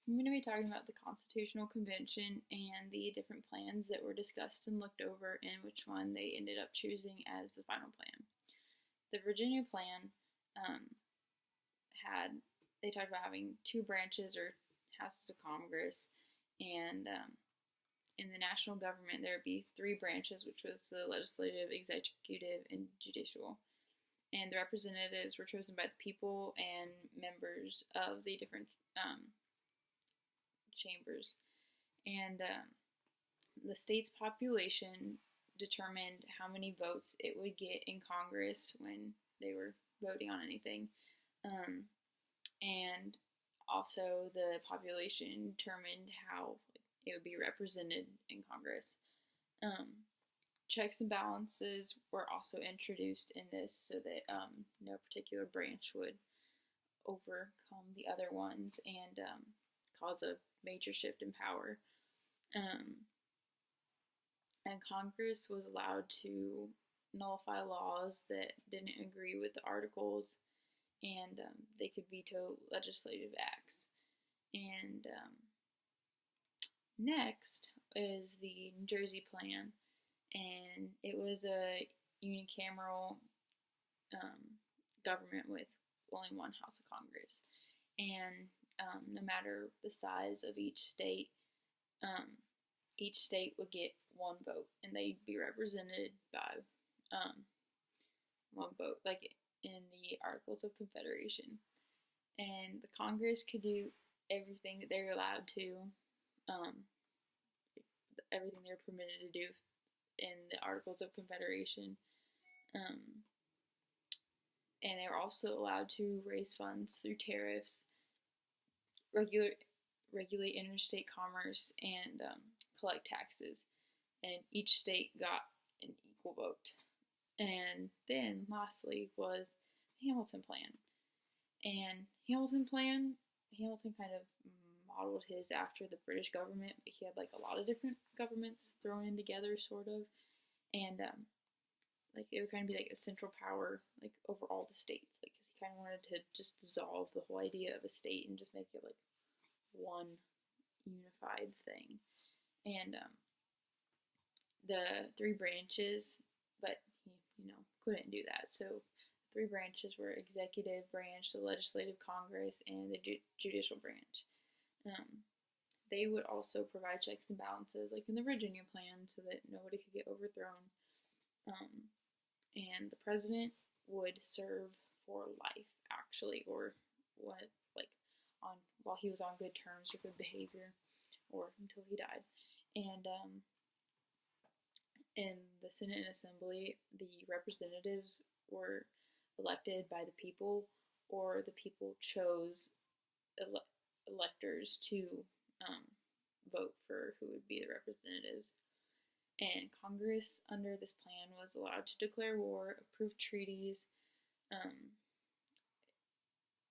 I'm going to be talking about the Constitutional Convention and the different plans that were discussed and looked over, and which one they ended up choosing as the final plan. The Virginia plan um, had, they talked about having two branches or houses of Congress, and in the national government there would be three branches, which was the legislative, executive, and judicial. And the representatives were chosen by the people and members of the different chambers. And the state's population determined how many votes it would get in Congress when they were voting on anything. And also, the population determined how it would be represented in Congress. Checks and balances were also introduced in this so that no particular branch would overcome the other ones and cause a major shift in power. And Congress was allowed to nullify laws that didn't agree with the articles, and they could veto legislative acts. And next is the New Jersey Plan, and it was a unicameral government with only one House of Congress. And no matter the size of each state would get one vote, and they'd be represented by one vote, like in the Articles of Confederation. And the Congress could do everything that they're allowed to, everything they're permitted to do in the Articles of Confederation. And they were also allowed to raise funds through tariffs, regulate interstate commerce, and collect taxes. And each state got an equal vote. And then lastly was the Hamilton Plan. And Hamilton kind of modeled his after the British government, but he had like a lot of different governments thrown in together, sort of. And like it would kind of be like a central power, like over all the states, like because he kind of wanted to just dissolve the whole idea of a state and just make it like one unified thing. And the three branches, but he, couldn't do that. So the three branches were executive branch, the legislative Congress, and the judicial branch. They would also provide checks and balances, like in the Virginia Plan, so that nobody could get overthrown. And the president would serve for life, actually, or what, like while he was on good terms or good behavior, or until he died. And in the Senate and Assembly, the representatives were elected by the people, or the people chose electors to vote for who would be the representatives. And Congress, under this plan, was allowed to declare war, approve treaties,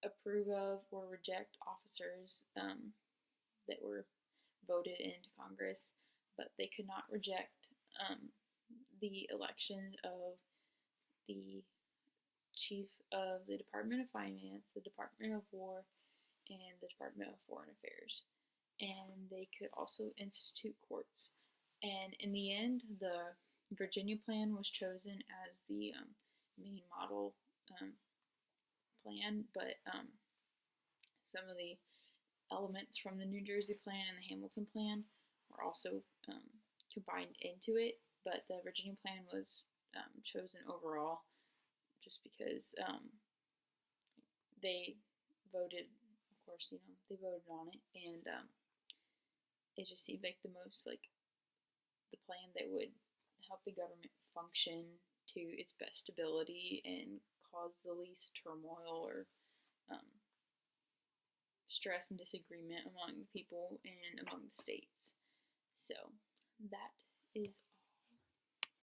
approve of or reject officers that were voted into Congress, but they could not reject the election of the chief of the Department of Finance, the Department of War, and the Department of Foreign Affairs. And they could also institute courts. And in the end, the Virginia Plan was chosen as the main model plan, but some of the elements from the New Jersey Plan and the Hamilton Plan were also combined into it, but the Virginia Plan was chosen overall just because they voted, of course, they voted on it, and it just seemed like the most, like, the plan that would help the government function to its best ability and cause the least turmoil or stress and disagreement among the people and among the states. So that is